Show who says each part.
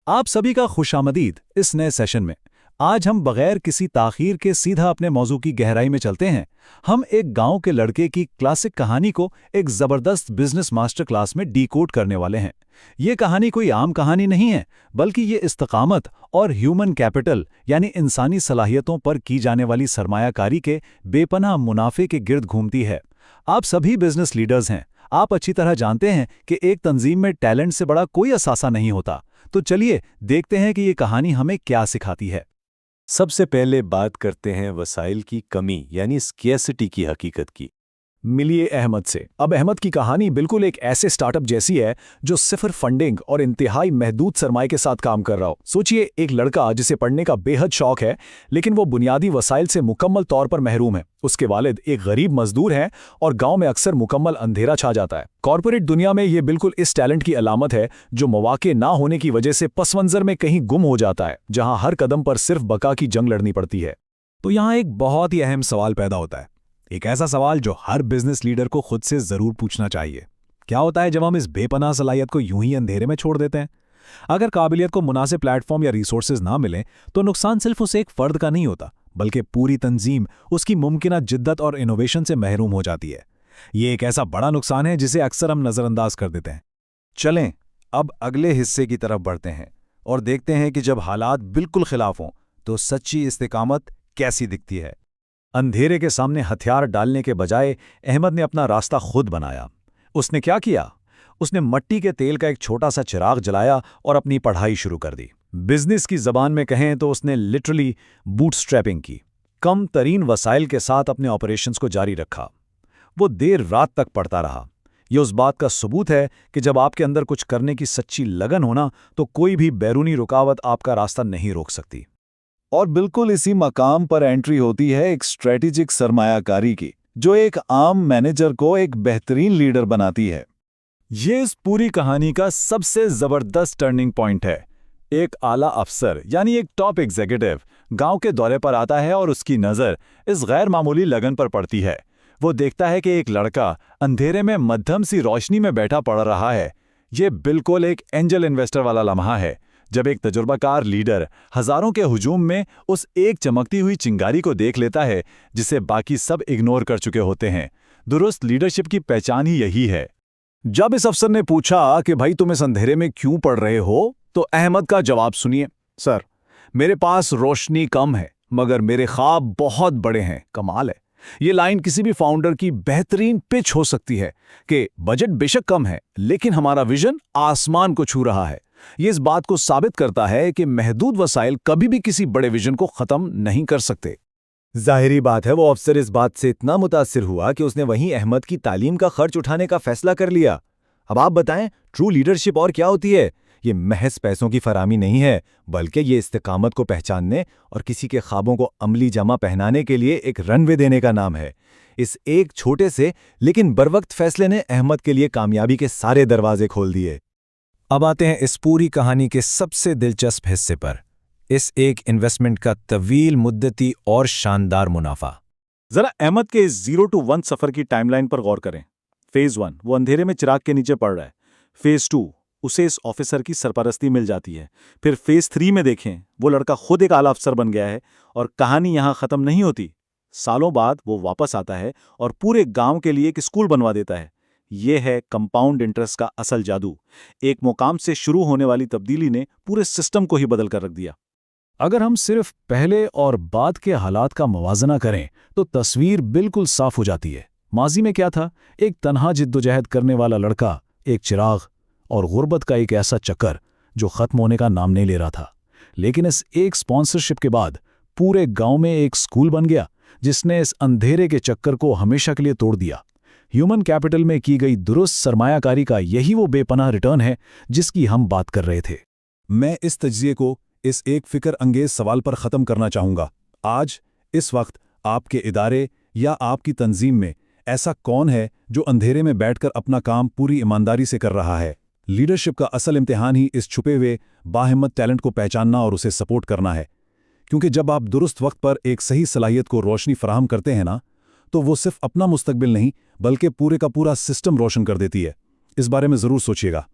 Speaker 1: आप सभी का खुशामदीद इस नए सेशन में। आज हम बगैर किसी ताखीर के सीधा अपने मौजू की गहराई में चलते हैं। हम एक गांव के लड़के की क्लासिक कहानी को एक ज़बरदस्त बिजनेस मास्टर क्लास में डीकोड करने वाले हैं। ये कहानी कोई आम कहानी नहीं है, बल्कि ये इस्तिकामत और ह्यूमन कैपिटल यानी इंसानी सलाहियतों पर की जाने वाली सरमायाकारी के बेपनाह मुनाफे के गिर्द घूमती है। आप सभी बिजनेस लीडर्स हैं। आप अच्छी तरह जानते हैं कि एक तंजीम में टैलेंट से बड़ा कोई असासा नहीं होता। तो चलिए देखते हैं कि ये कहानी हमें क्या सिखाती है।
Speaker 2: सबसे पहले बात करते हैं वसाइल की कमी यानी स्केर्सिटी की हकीकत की।
Speaker 1: मिलिए अहमद से। अब अहमद की कहानी बिल्कुल एक ऐसे स्टार्टअप जैसी है जो सिर्फ फंडिंग और इंतहाई महदूद सरमाए के साथ काम कर रहा हो। सोचिए, एक लड़का जिसे पढ़ने का बेहद शौक है, लेकिन वो बुनियादी वसाइल से मुकम्मल तौर पर महरूम है। उसके वालिद एक गरीब मजदूर हैं और गांव में अक्सर मुकम्मल अंधेरा छा जाता है। कॉर्पोरेट दुनिया में ये बिल्कुल इस टैलेंट की अलामत है जो मौके ना होने की वजह से पसमंजर में कहीं गुम हो जाता है, जहां हर कदम पर सिर्फ बका की जंग लड़नी पड़ती है।
Speaker 3: तो यहाँ एक बहुत ही अहम सवाल पैदा होता है, एक ऐसा सवाल जो हर बिजनेस लीडर को खुद से जरूर पूछना चाहिए। क्या होता है जब हम इस बेपनाह सलाहियत को यूं ही अंधेरे में छोड़ देते हैं? अगर काबिलियत को मुनासिब प्लेटफॉर्म या रिसोर्सेज ना मिलें तो नुकसान सिर्फ उस एक फर्द का नहीं होता, बल्कि पूरी तंजीम उसकी मुमकिना जिद्दत और इनोवेशन से महरूम हो जाती है। ये एक ऐसा बड़ा नुकसान है जिसे अक्सर हम नजरअंदाज कर देते हैं।
Speaker 2: चलें अब अगले हिस्से की तरफ बढ़ते हैं और देखते हैं कि जब हालात बिल्कुल खिलाफ हों तो सच्ची इस्तिकामत कैसी दिखती है।
Speaker 1: अंधेरे के सामने हथियार डालने के बजाय अहमद ने अपना रास्ता खुद बनाया। उसने क्या किया? उसने मिट्टी के तेल का एक छोटा सा चिराग जलाया और अपनी पढ़ाई शुरू कर दी। बिजनेस की जबान में कहें तो उसने लिटरली बूटस्ट्रैपिंग की। कम तरीन वसाइल के साथ अपने ऑपरेशंस को जारी रखा। वो देर रात तक पढ़ता रहा। यह उस बात का सबूत है कि जब आपके अंदर कुछ करने की सच्ची लगन होना तो कोई भी बैरूनी रुकावट आपका रास्ता नहीं रोक सकती।
Speaker 4: और बिल्कुल इसी मकाम पर एंट्री होती है एक स्ट्रेटेजिक सरमायाकारी की, जो एक आम मैनेजर को एक बेहतरीन लीडर बनाती है।
Speaker 1: ये इस पूरी कहानी का सबसे जबरदस्त टर्निंग पॉइंट है। एक आला अफसर यानी एक टॉप एग्जीक्यूटिव गांव के दौरे पर आता है और उसकी नज़र इस गैर मामूली लगन पर पड़ती है। वो देखता है कि एक लड़का अंधेरे में मध्यम सी रोशनी में बैठा पड़ रहा है। ये बिल्कुल एक एंजल इन्वेस्टर वाला लम्हा है, जब एक तजुर्बाकार लीडर हजारों के हुजूम में उस एक चमकती हुई चिंगारी को देख लेता है जिसे बाकी सब इग्नोर कर चुके होते हैं। दुरुस्त लीडरशिप की पहचान ही यही है।
Speaker 4: जब इस अफसर ने पूछा कि भाई तुम इस अंधेरे में क्यों पढ़ रहे हो, तो अहमद का जवाब सुनिए। सर, मेरे पास रोशनी कम है मगर मेरे ख्वाब बहुत बड़े हैं। कमाल है। ये लाइन किसी भी फाउंडर की बेहतरीन पिच हो सकती है कि बजट बेशक कम है लेकिन हमारा विजन आसमान को छू रहा है। ये इस बात को साबित करता है कि महदूद वसाइल कभी भी किसी बड़े विजन को खत्म नहीं कर सकते।
Speaker 2: जाहिरी बात है वो अफसर इस बात से इतना मुतासिर हुआ कि उसने वहीं अहमद की तालीम का खर्च उठाने का फैसला कर लिया। अब आप बताएं, ट्रू लीडरशिप और क्या होती है? ये महज पैसों की फरामी नहीं है, बल्कि ये इस्तिकामत को पहचानने और किसी के ख्वाबों को अमली जामा पहनाने के लिए एक रनवे देने का नाम है। इस एक छोटे से लेकिन बरवक्त फैसले ने अहमद के लिए कामयाबी के सारे दरवाजे खोल दिए।
Speaker 3: अब आते हैं इस पूरी कहानी के सबसे दिलचस्प हिस्से पर, इस एक इन्वेस्टमेंट का तवील मुद्दती और शानदार मुनाफा।
Speaker 1: जरा अहमद के इस 0 to 1 सफर की टाइमलाइन पर गौर करें। फेज 1 वो अंधेरे में चिराग के नीचे पड़ रहा है। फेज 2 उसे इस ऑफिसर की सरपरस्ती मिल जाती है। फिर फेज 3 में देखें, वो लड़का खुद एक आला अफसर बन गया है। और कहानी यहां खत्म नहीं होती। सालों बाद वो वापस आता है और पूरे गांव के लिए एक स्कूल बनवा देता है। ये है कंपाउंड इंटरेस्ट का असल जादू। एक मुकाम से शुरू होने वाली तब्दीली ने पूरे सिस्टम को ही बदल कर रख दिया। अगर हम सिर्फ पहले और बाद के हालात का मुवाजना करें तो तस्वीर बिल्कुल साफ हो जाती है। माजी में क्या था? एक तन्हा जिद्दोजहद करने वाला लड़का, एक चिराग और गुर्बत का एक ऐसा चक्कर जो खत्म होने का नाम नहीं ले रहा था। लेकिन इस एक स्पॉन्सरशिप के बाद पूरे गांव में एक स्कूल बन गया जिसने इस अंधेरे के चक्कर को हमेशा के लिए तोड़ दिया। ह्यूमन कैपिटल में की गई दुरुस्त सरमायाकारी का यही वो बेपनाह रिटर्न है जिसकी हम बात कर रहे थे।
Speaker 4: मैं इस तज्जिए को इस एक फिक्र अंगेज सवाल पर ख़त्म करना चाहूँगा। आज इस वक्त आपके इदारे या आपकी तंजीम में ऐसा कौन है जो अंधेरे में बैठकर अपना काम पूरी ईमानदारी से कर रहा है? लीडरशिप का असल इम्तिहान ही इस छुपे हुए बाहिम्मत टैलेंट को पहचानना और उसे सपोर्ट करना है। क्योंकि जब आप दुरुस्त वक्त पर एक सही सलाहियत को रोशनी फराहम करते हैं ना, तो वो सिर्फ अपना मुस्तकबिल नहीं बल्कि पूरे का पूरा सिस्टम रोशन कर देती है। इस बारे में ज़रूर सोचिएगा।